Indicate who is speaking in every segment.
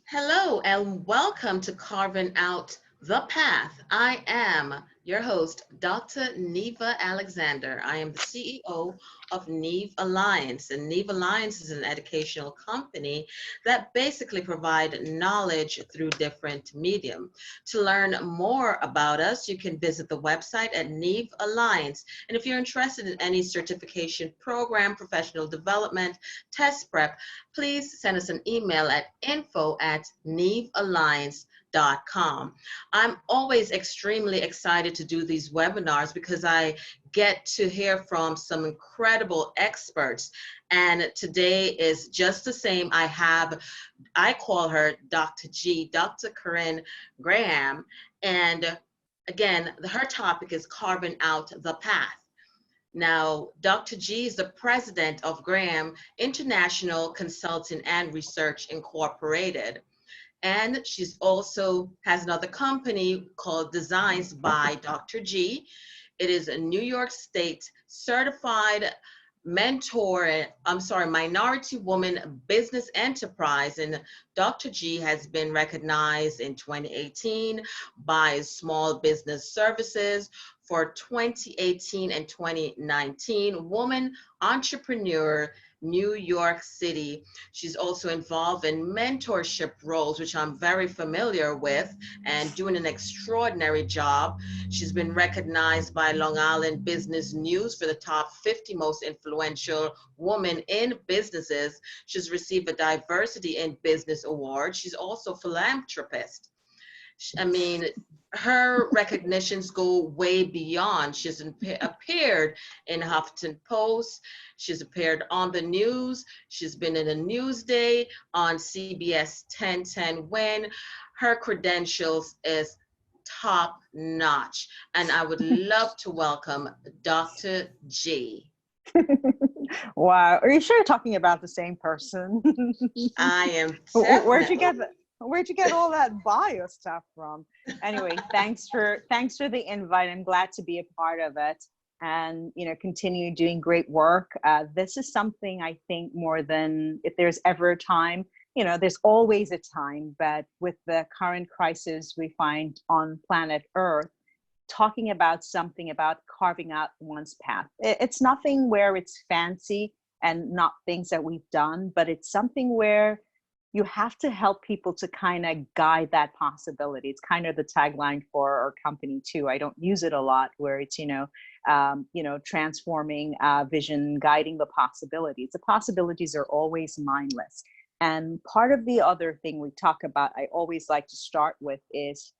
Speaker 1: Hello and welcome to Carving Out the Path. I am your host, Dr. Neva Alexander. I am the CEO of Neve Alliance, and Neve Alliance is an educational company that basically provide knowledge through different medium. To learn more about us, you can visit the website at Neve Alliance. And if you're interested in any certification program, professional development, test prep, please send us an email at info@nevealliance.com. I'm always extremely excited to do these webinars because I get to hear from some incredible experts. And today is just the same. I call her Dr. G, Dr. Corrinne Graham. And again, her topic is carving out the path. Now, Dr. G is the president of Graham International Consulting and Research Incorporated. And she's also has another company called Designs by Dr. G. It is a New York State certified minority woman business enterprise. And Dr. G has been recognized in 2018 by Small Business Services for 2018 and 2019 Woman Entrepreneur New York City. She's also involved in mentorship roles, which I'm very familiar with, and doing an extraordinary job. She's been recognized by Long Island Business News for the top 50 most influential women in businesses. She's received a Diversity in Business Award. She's also a philanthropist. I mean, her recognitions go way beyond. She's appeared in Huffington Post. She's appeared on the news. She's been in a Newsday on CBS 1010 When. Her credentials is top notch. And I would love to welcome Dr. G.
Speaker 2: Wow. Are you sure you're talking about the same person?
Speaker 1: I am
Speaker 2: Where'd you
Speaker 1: definitely.
Speaker 2: where'd you get all that bio stuff from? Anyway, thanks for the invite. I'm glad to be a part of it and continue doing great work. This is something I think more than if there's ever a time, there's always a time, but with the current crisis we find on planet Earth, talking about something about carving out one's path. It's nothing where it's fancy and not things that we've done, but it's something where you have to help people to kind of guide that possibility. It's kind of the tagline for our company too. I don't use it a lot, where it's transforming vision, guiding the possibilities. The possibilities are always mindless. And part of the other thing we talk about, I always like to start with is,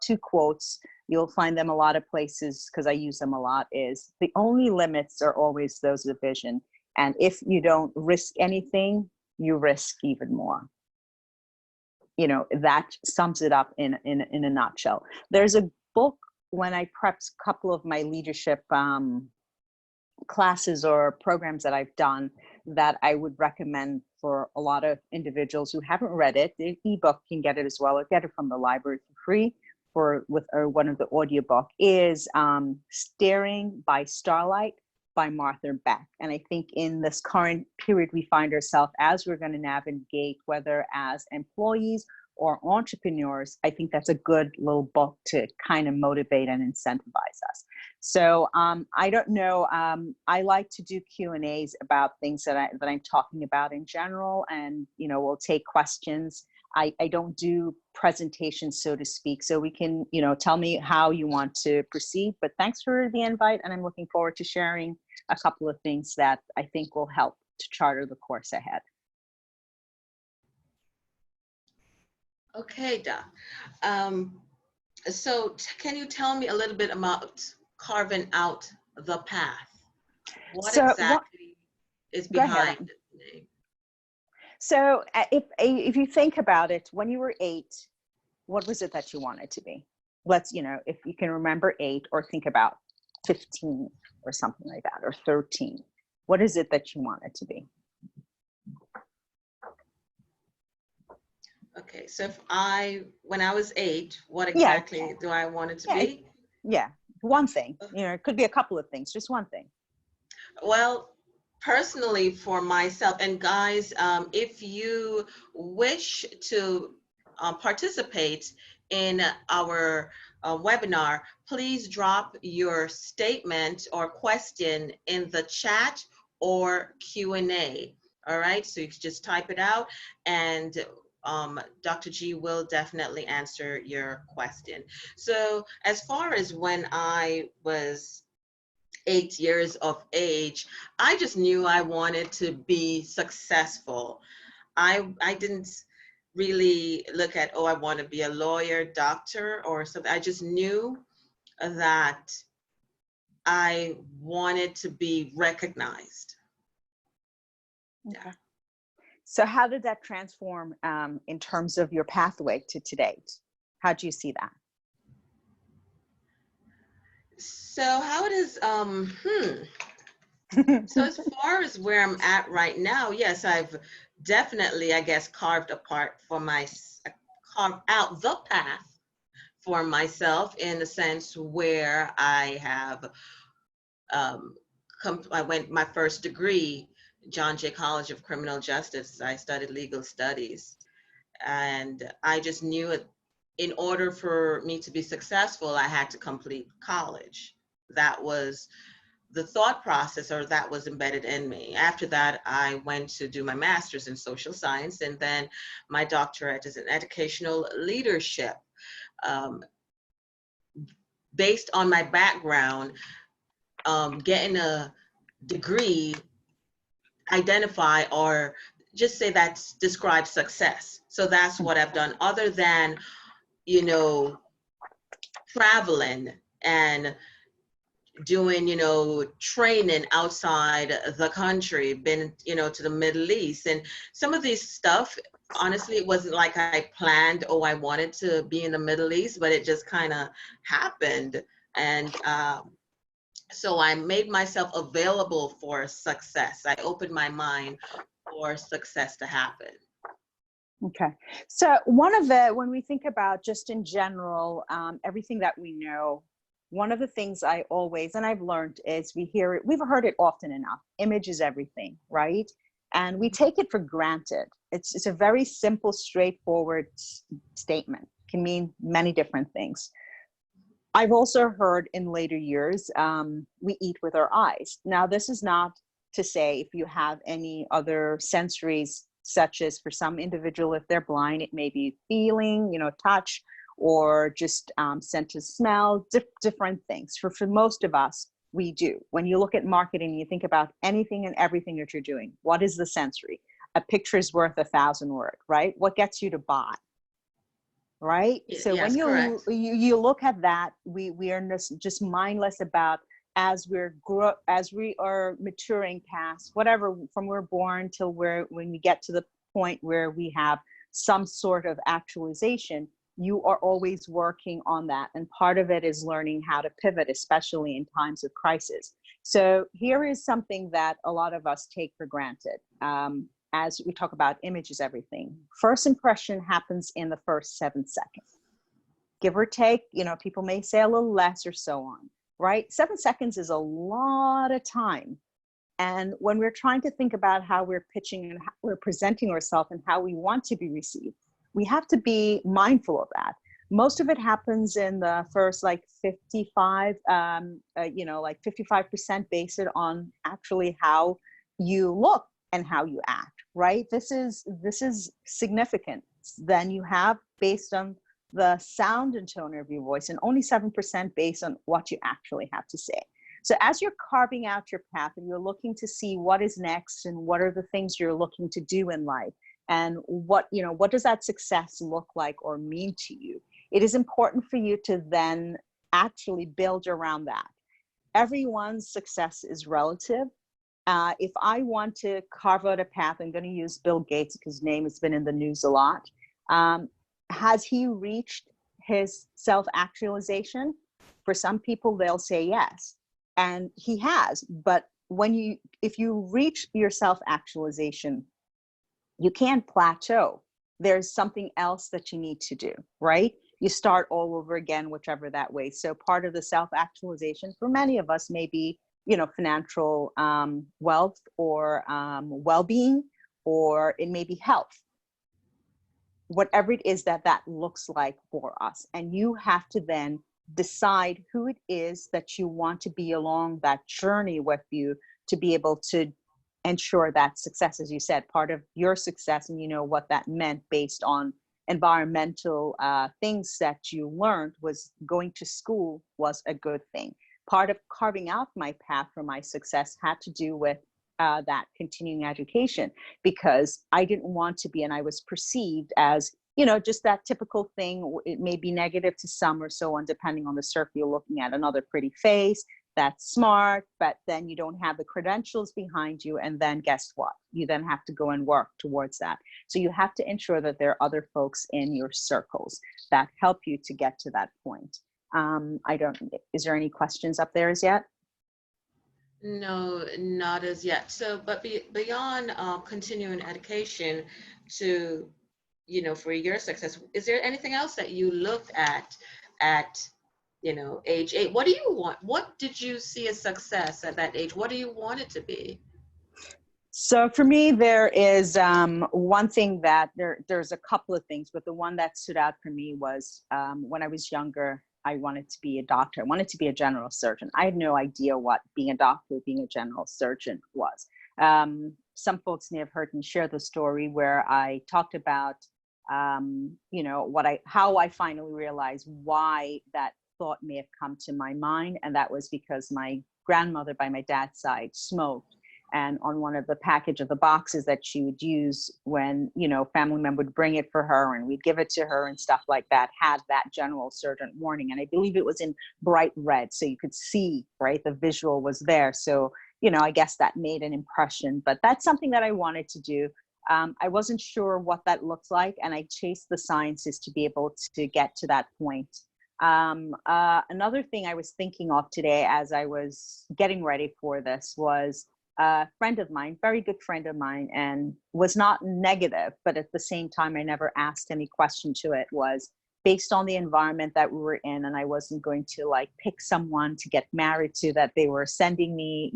Speaker 2: two quotes. You'll find them a lot of places because I use them a lot, is the only limits are always those of vision. And if you don't risk anything, you risk even more. That sums it up in a nutshell. There's a book when I prepped a couple of my leadership classes or programs that I've done that I would recommend for a lot of individuals who haven't read it. The ebook can get it as well, or get it from the library for free with one of the audiobook is Staring by Starlight by Martha Beck. And I think in this current period we find ourselves, as we're going to navigate, whether as employees or entrepreneurs, I think that's a good little book to kind of motivate and incentivize us. So I don't know, I like to do Q&As about things that I'm talking about in general, and we'll take questions. I don't do presentations, so to speak, so we can, tell me how you want to proceed. But thanks for the invite, and I'm looking forward to sharing a couple of things that I think will help to charter the course ahead.
Speaker 1: Okay, Doc. So can you tell me a little bit about carving out the path? What exactly is behind the name?
Speaker 2: So if you think about it, when you were 8, what was it that you wanted to be? Let's, if you can remember 8, or think about 15 or something like that, or 13. What is it that you wanted to be?
Speaker 1: Okay, so when I was 8, what exactly do I want it to be?
Speaker 2: Yeah, one thing. It could be a couple of things, just one thing.
Speaker 1: Well, personally for myself, and guys, if you wish to participate in our webinar, please drop your statement or question in the chat or Q&A. All right, so you can just type it out, and Dr. G will definitely answer your question. So as far as when I was 8 years of age, I just knew I wanted to be successful. I didn't really look at, oh, I want to be a lawyer, doctor, or something. I just knew that I wanted to be recognized.
Speaker 2: Okay. So how did that transform in terms of your pathway to date? How do you see that?
Speaker 1: So how it is, so as far as where I'm at right now, yes, I've definitely, I guess, carved out the path for myself, in the sense where I have, I went my first degree, John Jay College of Criminal Justice. I studied legal studies, and I just knew it, in order for me to be successful, I had to complete college. That was the thought process, or that was embedded in me. After that, I went to do my master's in social science, and then my doctorate is in educational leadership. Based on my background, getting a degree identify, or just say that describes success. So that's what I've done, other than, you know, traveling and doing, you know, training outside the country, been, you know, to the Middle East, and some of these stuff, honestly, it wasn't like I planned, oh, I wanted to be in the Middle East, but it just kind of happened. And so I made myself available for success. I opened my mind for success to happen.
Speaker 2: Okay. So one of the, when we think about just in general, everything that we know, one of the things I always, and I've learned, is we hear it, we've heard it often enough: image is everything, right? And we take it for granted. It's a very simple, straightforward statement. It can mean many different things. I've also heard in later years, we eat with our eyes. Now, this is not to say if you have any other sensories, such as for some individual, if they're blind, it may be feeling, you know, touch, or just sense of smell, different things. For most of us, we do. When you look at marketing, you think about anything and everything that you're doing. What is the sensory? A picture is worth 1,000 words, right? What gets you to buy? Right? So
Speaker 1: Yes,
Speaker 2: when you look at that, we are just mindless about, as we are maturing past whatever, from we're born till when we get to the point where we have some sort of actualization, you are always working on that. And part of it is learning how to pivot, especially in times of crisis. So here is something that a lot of us take for granted. As we talk about image is everything, first impression happens in the first 7 seconds, give or take. You know, people may say a little less or so on, right? 7 seconds is a lot of time. And when we're trying to think about how we're pitching and how we're presenting ourselves and how we want to be received, we have to be mindful of that. Most of it happens in the first like 55, like 55% based on actually how you look and how you act, right? This is significant. Then you have based on the sound and tone of your voice, and only 7% based on what you actually have to say. So as you're carving out your path and you're looking to see what is next and what are the things you're looking to do in life, and what does that success look like or mean to you, it is important for you to then actually build around that. Everyone's success is relative. If I want to carve out a path, I'm going to use Bill Gates because his name has been in the news a lot. Has he reached his self-actualization? For some people, they'll say yes, and he has. But if you reach your self-actualization, you can't plateau. There's something else that you need to do, right? You start all over again, whichever that way. So part of the self-actualization for many of us may be financial wealth or well-being, or it may be health. Whatever it is that looks like for us. And you have to then decide who it is that you want to be along that journey with you to be able to ensure that success, as you said, part of your success, and what that meant based on environmental things that you learned, was going to school was a good thing. Part of carving out my path for my success had to do with that continuing education, because I didn't want to be, and I was perceived as, just that typical thing. It may be negative to some or so on, depending on the circle you're looking at. Another pretty face, that's smart, but then you don't have the credentials behind you. And then guess what? You then have to go and work towards that. So you have to ensure that there are other folks in your circles that help you to get to that point. Is there any questions up there as yet?
Speaker 1: No, not as yet. So, but beyond continuing education to, for your success, is there anything else that you looked at age 8? What do you want? What did you see as success at that age? What do you want it to be?
Speaker 2: So for me, there is one thing that there's a couple of things, but the one that stood out for me was when I was younger, I wanted to be a doctor. I wanted to be a general surgeon. I had no idea what being a doctor, being a general surgeon was. Some folks may have heard me share the story where I talked about, how I finally realized why that thought may have come to my mind. And that was because my grandmother by my dad's side smoked. And on one of the package of the boxes that she would use when, family member would bring it for her and we'd give it to her and stuff like that, had that general surgeon warning. And I believe it was in bright red, so you could see, right? The visual was there. So, I guess that made an impression, but that's something that I wanted to do. I wasn't sure what that looked like, and I chased the sciences to be able to get to that point. Another thing I was thinking of today as I was getting ready for this was a friend of mine, very good friend of mine, and was not negative, but at the same time, I never asked any question to it, was based on the environment that we were in. And I wasn't going to pick someone to get married to that they were sending me,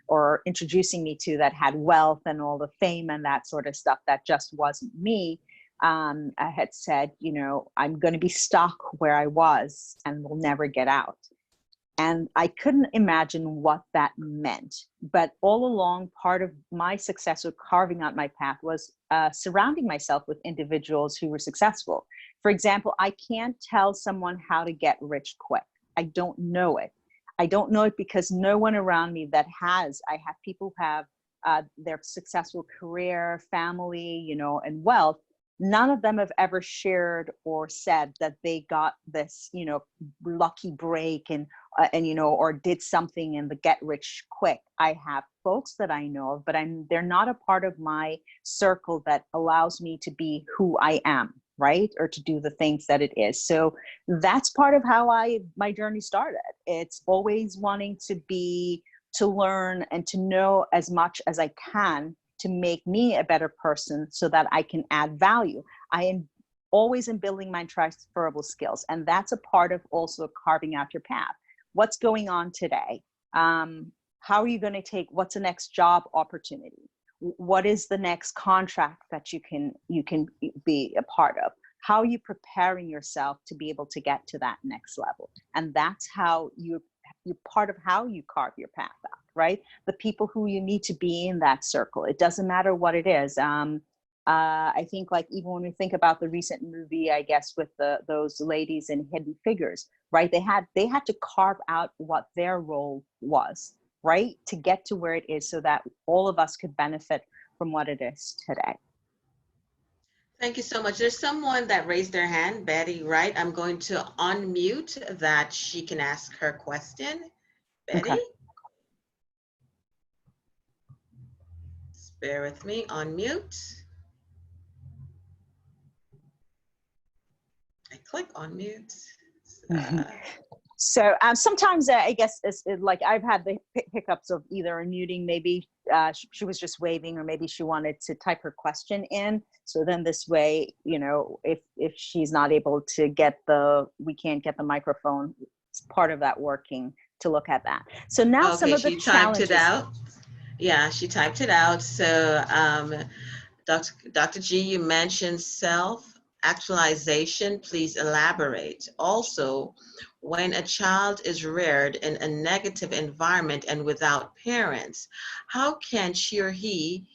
Speaker 2: or introducing me to, that had wealth and all the fame and that sort of stuff. That just wasn't me. I had said, I'm going to be stuck where I was and will never get out. And I couldn't imagine what that meant. But all along, part of my success with carving out my path was surrounding myself with individuals who were successful. For example, I can't tell someone how to get rich quick. I don't know it. I don't know it because no one around me that has. I have people who have their successful career, family, and wealth. None of them have ever shared or said that they got this, lucky break and or did something in the get rich quick. I have folks that I know of, but they're not a part of my circle that allows me to be who I am, right? Or to do the things that it is. So that's part of how my journey started. It's always wanting to learn and to know as much as I can to make me a better person so that I can add value. I am always in building my transferable skills. And that's a part of also carving out your path. What's going on today? How are you going to what's the next job opportunity? What is the next contract that you can be a part of? How are you preparing yourself to be able to get to that next level? And that's how you're part of how you carve your path out, right? The people who you need to be in that circle. It doesn't matter what it is. I think even when we think about the recent movie, I guess with those ladies in Hidden Figures, right? They had to carve out what their role was, right? To get to where it is so that all of us could benefit from what it is today.
Speaker 1: Thank you so much. There's someone that raised their hand, Betty, right? I'm going to unmute that she can ask her question. Betty? Okay. Just bear with me, unmute. I click unmute.
Speaker 2: So sometimes I guess it's I've had the hiccups of either unmuting, maybe she was just waving, or maybe she wanted to type her question in. So then this way, if she's not able to we can't get the microphone, it's part of that working to look at that. So now some
Speaker 1: Okay,
Speaker 2: of the
Speaker 1: she typed it
Speaker 2: challenges.
Speaker 1: out. Yeah, she typed it out. So, Dr. G, you mentioned self-actualization. Please elaborate. Also, when a child is reared in a negative environment and without parents, how can she or he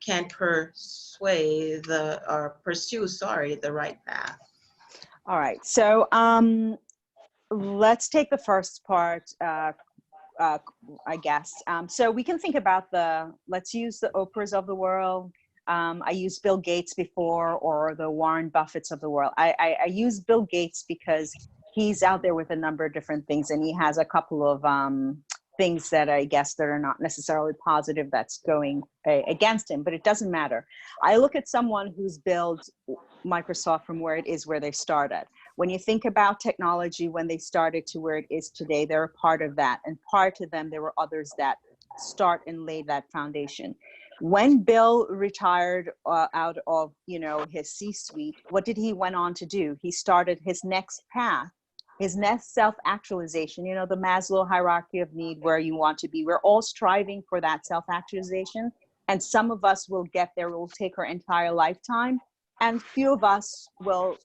Speaker 1: can pursue, the right path?
Speaker 2: All right. So let's take the first part, I guess. So we can think about let's use the Oprahs of the world. I used Bill Gates before, or the Warren Buffetts of the world. I use Bill Gates because he's out there with a number of different things, and he has a couple of things that I guess that are not necessarily positive that's going against him, but it doesn't matter. I look at someone who's built Microsoft from where it is, where they started. When you think about technology, when they started to where it is today, they're a part of that. And prior to them, there were others that start and lay that foundation. When Bill retired out of, his C-suite, what did he went on to do? He started his next path, his next self-actualization, the Maslow hierarchy of need, where you want to be. We're all striving for that self-actualization. And some of us will get there, it will take our entire lifetime. And few of us will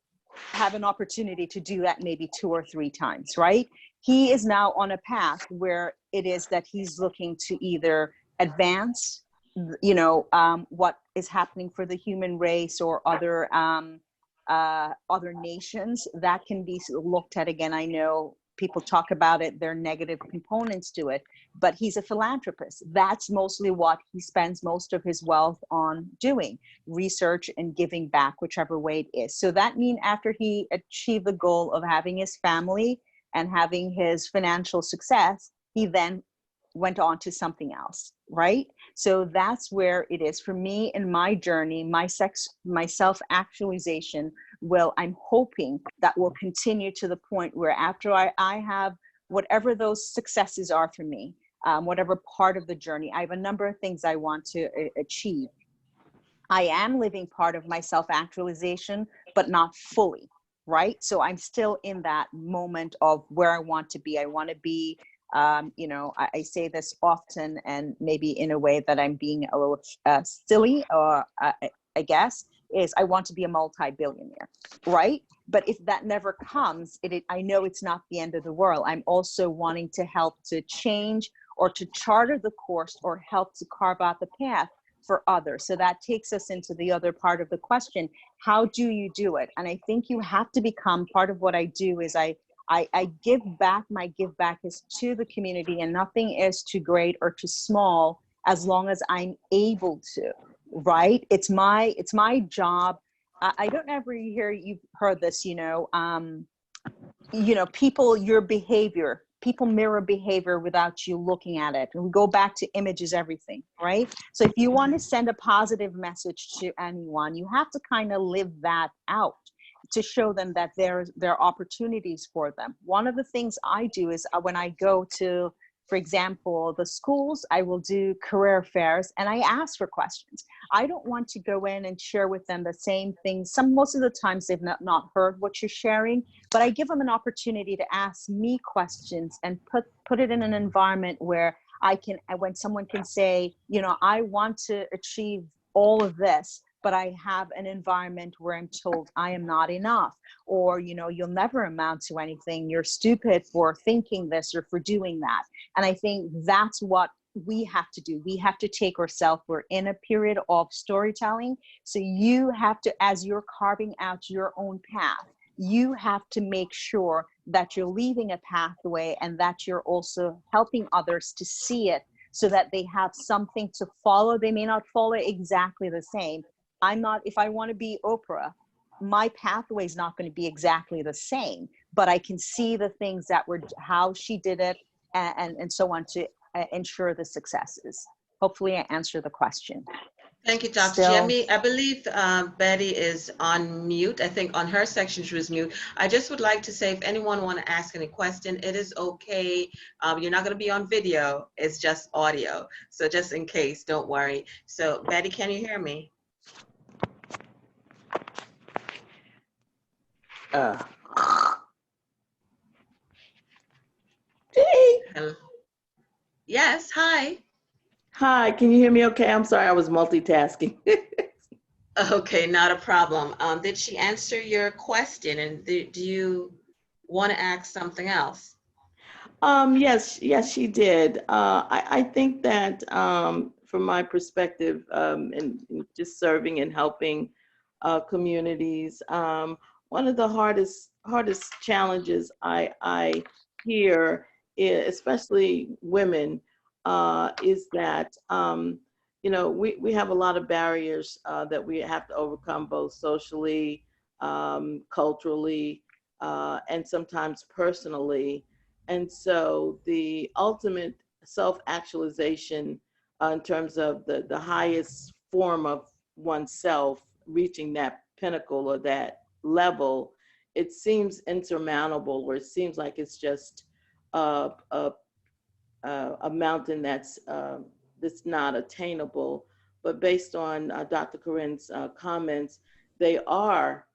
Speaker 2: have an opportunity to do that maybe 2 or 3 times, right? He is now on a path where it is that he's looking to either advance, what is happening for the human race or other nations. That can be looked at again. I know people talk about it, there are negative components to it, but he's a philanthropist. That's mostly what he spends most of his wealth on doing, research and giving back, whichever way it is. So that means after he achieved the goal of having his family and having his financial success, he then went on to something else, right? So that's where it is for me in my journey. My self-actualization I'm hoping that will continue to the point where after I have whatever those successes are for me, whatever part of the journey, I have a number of things I want to achieve. I am living part of my self-actualization, but not fully, right? So I'm still in that moment of where I want to be. I want to be, I say this often, and maybe in a way that I'm being a little silly, or I guess, is I want to be a multi-billionaire, right? But if that never comes, I know it's not the end of the world. I'm also wanting to help to change or to charter the course or help to carve out the path for others. So that takes us into the other part of the question. How do you do it? And I think you have to become part of what I do is I give back. My give back is to the community, and nothing is too great or too small as long as I'm able to, right? It's my job. I don't ever hear, you've heard this, people, your behavior, people mirror behavior without you looking at it. And we go back to images, everything, right? So if you want to send a positive message to anyone, you have to kind of live that out to show them that there are opportunities for them. One of the things I do is when I go to, for example, the schools, I will do career fairs and I ask for questions. I don't want to go in and share with them the same things. Most of the times they've not heard what you're sharing, but I give them an opportunity to ask me questions and put it in an environment where when someone can say, I want to achieve all of this, but I have an environment where I'm told I am not enough, or, you'll never amount to anything. You're stupid for thinking this or for doing that. And I think that's what we have to do. We have to take ourselves. We're in a period of storytelling. So you have to, as you're carving out your own path, you have to make sure that you're leaving a pathway and that you're also helping others to see it so that they have something to follow. They may not follow exactly the same. If I want to be Oprah, my pathway is not going to be exactly the same, but I can see the things that were how she did it and so on to ensure the successes. Hopefully I answered the question.
Speaker 1: Thank you, Dr. Jimmy. I believe Betty is on mute. I think on her section she was mute. I just would like to say, if anyone want to ask any question, it is okay. You're not going to be on video. It's just audio. So just in case, don't worry. So Betty, can you hear me?
Speaker 3: Hey.
Speaker 1: Hello. Yes, hi.
Speaker 3: Hi, can you hear me okay? I'm sorry, I was multitasking.
Speaker 1: Okay, not a problem. Did she answer your question, and do you want to ask something else?
Speaker 3: Yes, she did. I think that from my perspective, in just serving and helping communities, one of the hardest challenges I hear, especially women, is that we have a lot of barriers that we have to overcome, both socially, culturally, and sometimes personally. And so the ultimate self-actualization in terms of the highest form of oneself, reaching that pinnacle or that level, it seems insurmountable, or it seems like it's just a, a, a mountain that's not attainable. But based on Dr. Corrinne's comments, they are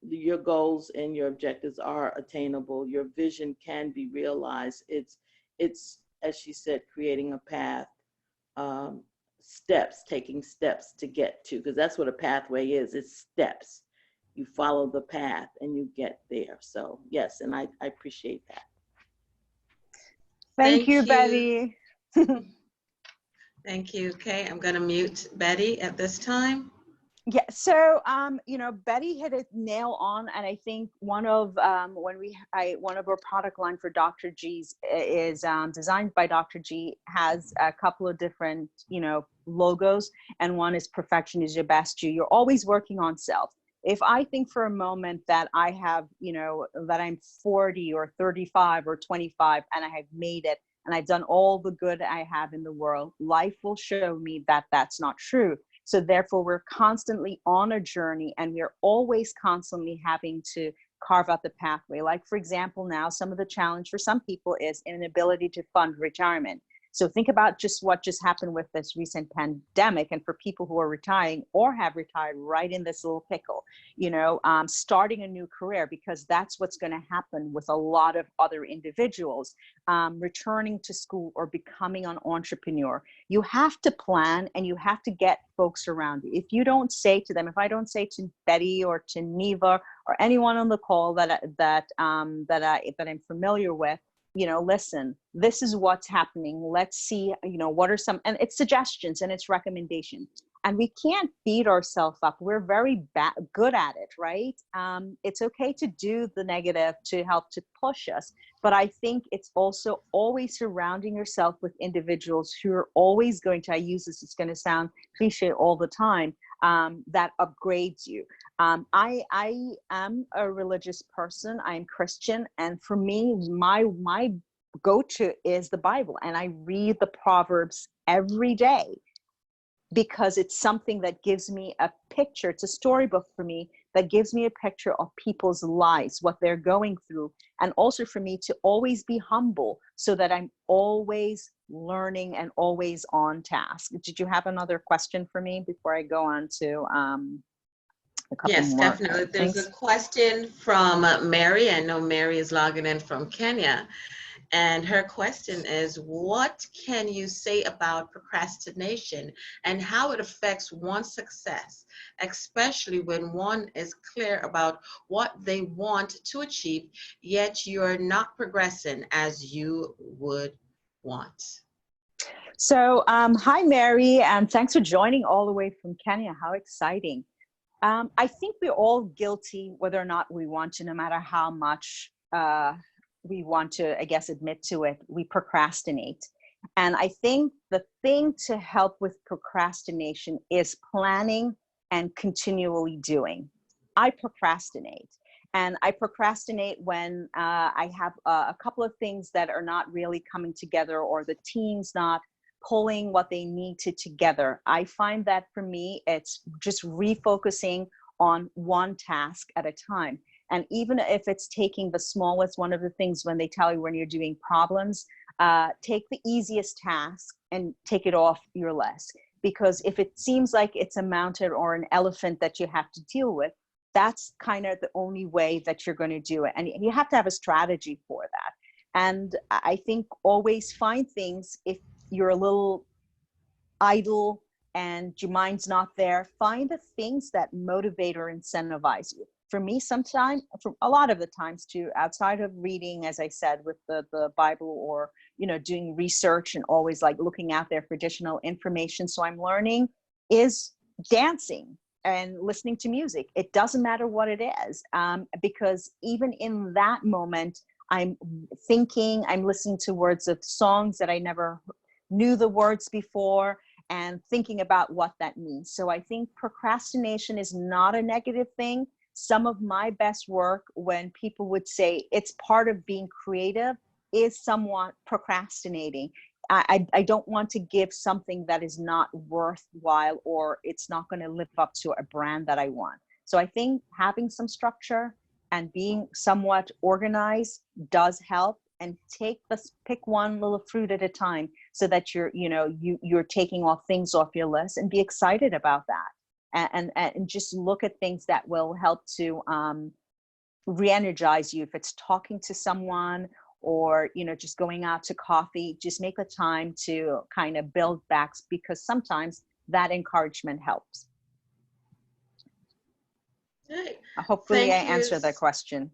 Speaker 3: your goals and your objectives are attainable. Your vision can be realized. It's as she said, creating a path, um, taking steps to get to, because that's what a pathway is. It's steps. You follow the path and you get there. So yes, and I appreciate that.
Speaker 2: Thank you,
Speaker 1: Thank you.
Speaker 2: Betty.
Speaker 1: Thank you. Okay, I'm going to mute Betty at this time.
Speaker 2: Yeah, so Betty hit a nail on, and I think one of one of our product line for Dr. G's is designed by Dr. G, has a couple of different logos, and one is perfection is your best you. You're always working on self. If I think for a moment that I have that I'm 40 or 35 or 25 and I have made it and I've done all the good I have in the world, life will show me that that's not true. So therefore, we're constantly on a journey, and we're always constantly having to carve out the pathway. Like, for example, now some of the challenge for some people is inability to fund retirement. So think about just what just happened with this recent pandemic, and for people who are retiring or have retired right in this little pickle, starting a new career, because that's what's going to happen with a lot of other individuals, returning to school or becoming an entrepreneur. You have to plan, and you have to get folks around you. If you don't say to them, if I don't say to Betty or to Neva or anyone on the call that I'm familiar with, listen, this is what's happening. Let's see, what are some, and it's suggestions and it's recommendations. And we can't beat ourselves up. We're very good at it, right? It's okay to do the negative to help to push us. But I think it's also always surrounding yourself with individuals who are always going to, I use this, it's going to sound cliche all the time, that upgrades you. I am a religious person. I'm Christian. And for me, my go-to is the Bible. And I read the Proverbs every day, because it's something that gives me a picture. It's a storybook for me that gives me a picture of people's lives, what they're going through, and also for me to always be humble so that I'm always learning and always on task. Did you have another question for me before I go on to a couple
Speaker 1: Yes,
Speaker 2: more
Speaker 1: definitely. There's
Speaker 2: things?
Speaker 1: a question from Mary. I know Mary is logging in from Kenya. And her question is, what can you say about procrastination and how it affects one's success, especially when one is clear about what they want to achieve, yet you're not progressing as you would want?
Speaker 2: So, hi, Mary, and thanks for joining all the way from Kenya. How exciting. I think we're all guilty, whether or not we want to, no matter how much we want to, I guess, admit to it, we procrastinate. And I think the thing to help with procrastination is planning and continually doing. I procrastinate. And I procrastinate when I have a couple of things that are not really coming together, or the team's not pulling what they need to together. I find that for me, it's just refocusing on one task at a time. And even if it's taking the smallest, one of the things when they tell you when you're doing problems, take the easiest task and take it off your list. Because if it seems like it's a mountain or an elephant that you have to deal with, that's kind of the only way that you're going to do it. And you have to have a strategy for that. And I think always find things, if you're a little idle and your mind's not there, find the things that motivate or incentivize you. For me, sometimes, for a lot of the times too, outside of reading, as I said, with the Bible, or, you know, doing research and always like looking out there for additional information, so I'm learning, is dancing and listening to music. It doesn't matter what it is, because even in that moment, I'm thinking, I'm listening to words of songs that I never knew the words before, and thinking about what that means. So I think procrastination is not a negative thing. Some of my best work, when people would say it's part of being creative, is somewhat procrastinating. I don't want to give something that is not worthwhile, or it's not going to live up to a brand that I want. So I think having some structure and being somewhat organized does help. And pick one little fruit at a time, so that you're taking off things off your list, and be excited about that. And just look at things that will help to re-energize you. If it's talking to someone, or, you know, just going out to coffee, just make the time to kind of build back, because sometimes that encouragement helps.
Speaker 1: Hey,
Speaker 2: Hopefully I
Speaker 1: thank you.
Speaker 2: answered that question.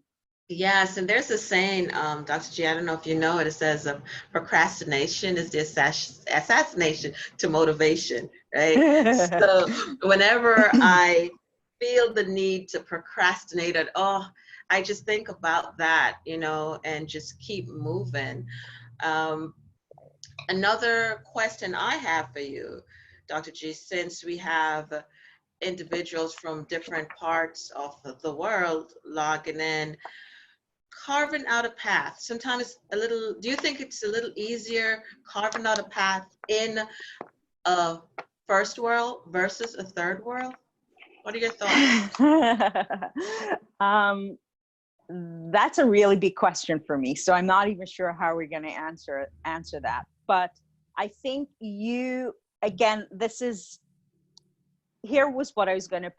Speaker 1: Yes, and there's a saying, Dr. G, I don't know if you know it, it says procrastination is the assassination to motivation, right? So whenever I feel the need to procrastinate I just think about that, you know, and just keep moving. Another question I have for you, Dr. G, since we have individuals from different parts of the world logging in, carving out a path. Sometimes do you think it's a little easier carving out a path in a first world versus a third world? What are your thoughts?
Speaker 2: That's a really big question for me. So I'm not even sure how we're going to answer that. But I think here was what I was going to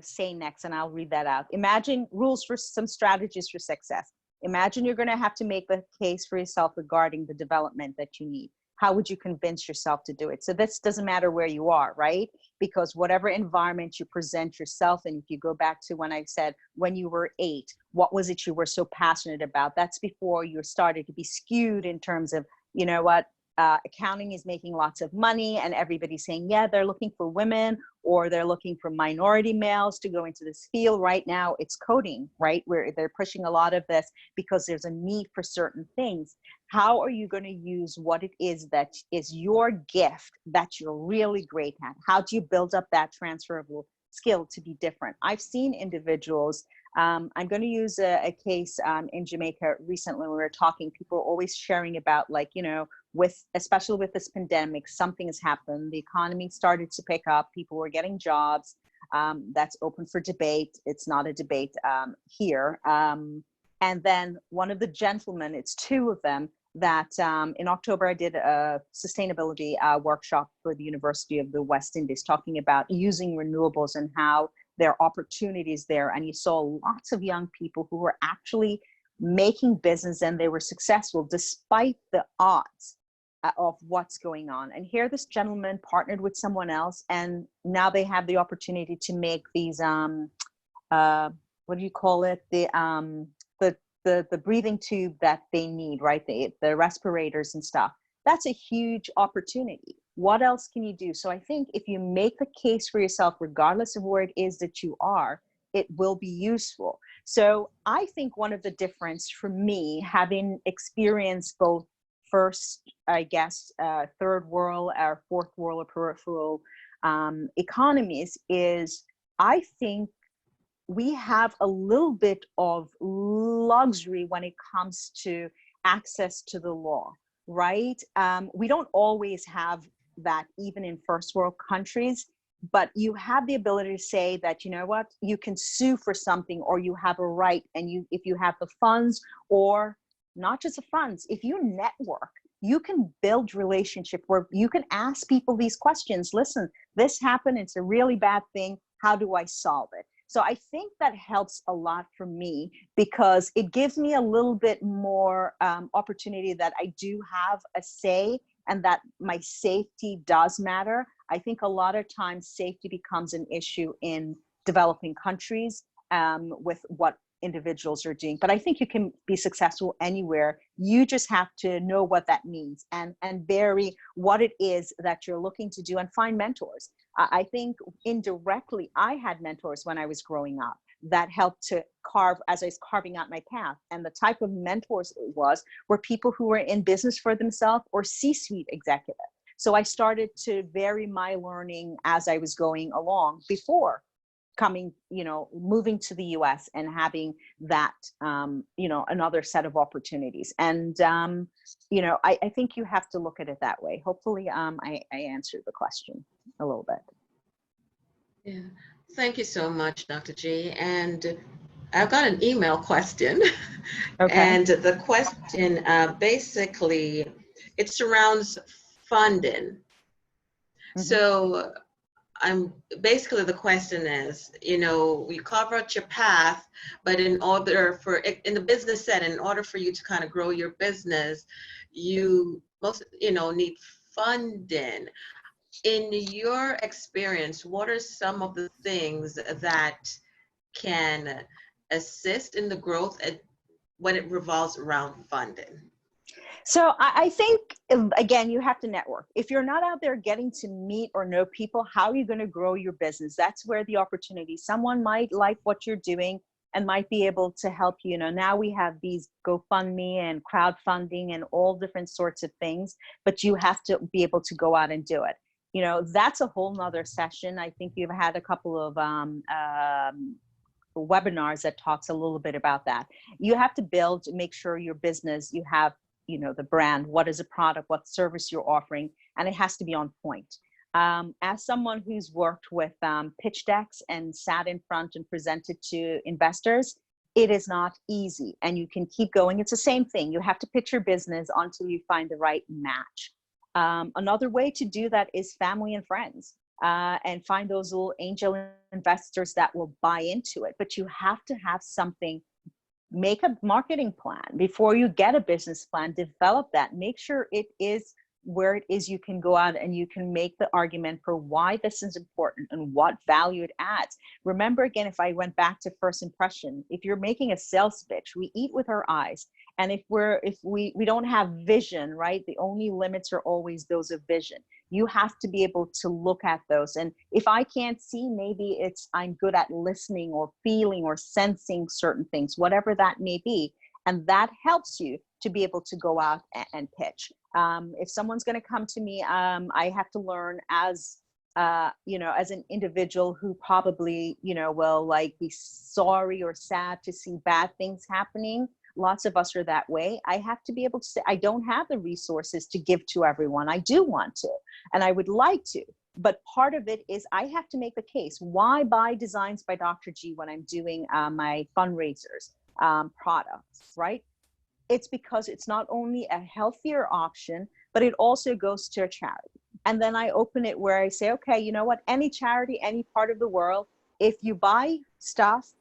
Speaker 2: say next, and I'll read that out. Imagine rules for some strategies for success. Imagine you're going to have to make the case for yourself regarding the development that you need. How would you convince yourself to do it? So this doesn't matter where you are, right? Because whatever environment you present yourself in, if you go back to when I said, when you were 8, what was it you were so passionate about? That's before you started to be skewed in terms of, you know what, accounting is making lots of money, and everybody's saying, yeah, they're looking for women, or they're looking for minority males to go into this field. Right now it's coding, right? Where they're pushing a lot of this because there's a need for certain things. How are you going to use what it is that is your gift that you're really great at? How do you build up that transferable skill to be different? I've seen individuals, I'm going to use a case in Jamaica recently when we were talking, people are always sharing about, like, you know, especially with this pandemic, something has happened. The economy started to pick up. People were getting jobs. That's open for debate. It's not a debate here. And then one of the gentlemen, it's 2 of them, that in October I did a sustainability workshop for the University of the West Indies, talking about using renewables and how there are opportunities there. And you saw lots of young people who were actually making business, and they were successful despite the odds of what's going on. And here this gentleman partnered with someone else, and now they have the opportunity to make these what do you call it, the breathing tube that they need, right? The respirators and stuff. That's a huge opportunity. What else can you do? So I think if you make the case for yourself, regardless of where it is that you are, it will be useful. So I think one of the difference for me, having experienced both first, I guess, third world or fourth world or peripheral economies, is I think we have a little bit of luxury when it comes to access to the law, right? We don't always have that, even in first world countries, but you have the ability to say that, you know what, you can sue for something, or you have a right, and if you have the funds, or not just the funds, if you network, you can build relationship where you can ask people these questions. Listen, this happened, it's a really bad thing. How do I solve it? So I think that helps a lot for me because it gives me a little bit more opportunity that I do have a say and that my safety does matter. I think a lot of times safety becomes an issue in developing countries with what individuals are doing. But I think you can be successful anywhere. You just have to know what that means and vary what it is that you're looking to do and find mentors. I think indirectly, I had mentors when I was growing up that helped to carve as I was carving out my path. And the type of mentors it were people who were in business for themselves or C-suite executive. So I started to vary my learning as I was going along before coming, moving to the US and having that, another set of opportunities. And, I think you have to look at it that way. Hopefully I answered the question a little bit.
Speaker 1: Yeah, thank you so much, Dr. G. And I've got an email question.
Speaker 2: Okay.
Speaker 1: And the question basically, it surrounds funding. Mm-hmm. So basically the question is, we cover out your path, but in the business setting, in order for you to kind of grow your business, you need funding. In your experience, what are some of the things that can assist in the growth when it revolves around funding?
Speaker 2: So I think, again, you have to network. If you're not out there getting to meet or know people, how are you going to grow your business? That's where the opportunity, someone might like what you're doing and might be able to help you. Now we have these GoFundMe and crowdfunding and all different sorts of things, but you have to be able to go out and do it. That's a whole nother session. I think you've had a couple of webinars that talks a little bit about that. You have to make sure your business, you have the brand, what is a product, what service you're offering, and it has to be on point. As someone who's worked with pitch decks and sat in front and presented to investors, it is not easy, and you can keep going. It's the same thing. You have to pitch your business until you find the right match. Another way to do that is family and friends, and find those little angel investors that will buy into it. But you have to have something. Make a marketing plan before you get a business plan. Develop that. Make sure it is where it is you can go out and you can make the argument for why this is important and what value it adds. Remember, again, if I went back to first impression, if you're making a sales pitch, we eat with our eyes. And if we don't have vision, right? The only limits are always those of vision. You have to be able to look at those. And if I can't see, maybe I'm good at listening or feeling or sensing certain things, whatever that may be. And that helps you to be able to go out and pitch. If someone's going to come to me, I have to learn as an individual who probably, will be sorry or sad to see bad things happening. Lots of us are that way. I have to be able to say, I don't have the resources to give to everyone. I do want to, and I would like to. But part of it is I have to make the case. Why buy Designs by Dr. G when I'm doing my fundraisers, products, right? It's because it's not only a healthier option, but it also goes to a charity. And then I open it where I say, okay, you know what? Any charity, any part of the world, if you buy stuff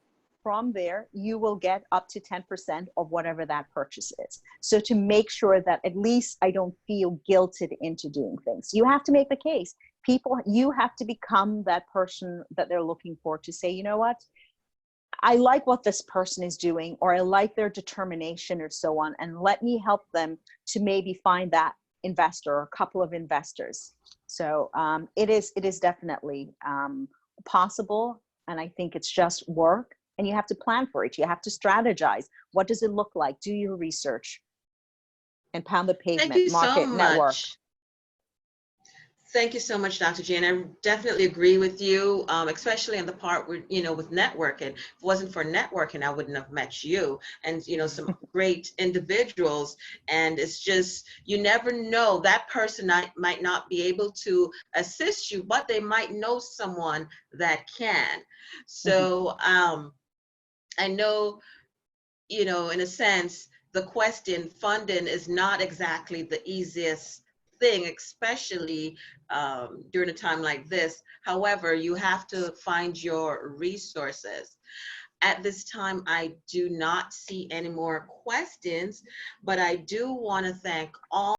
Speaker 2: from there, you will get up to 10% of whatever that purchase is. So to make sure that at least I don't feel guilted into doing things. You have to make the case. You have to become that person that they're looking for to say, you know what? I like what this person is doing, or I like their determination or so on, and let me help them to maybe find that investor or a couple of investors. So it is definitely possible, and I think it's just work, and you have to plan for it. You have to strategize. What does it look like? Do your research and pound the pavement.
Speaker 1: Thank you
Speaker 2: market,
Speaker 1: so
Speaker 2: network.
Speaker 1: much. Thank you so much, Dr. G. And I definitely agree with you, especially in the part where, with networking. If it wasn't for networking, I wouldn't have met you and, some great individuals. And it's just, you never know, that person might not be able to assist you, but they might know someone that can. So I know, in a sense, the question, funding is not exactly the easiest thing, especially during a time like this. However, you have to find your resources. At this time, I do not see any more questions, but I do want to thank all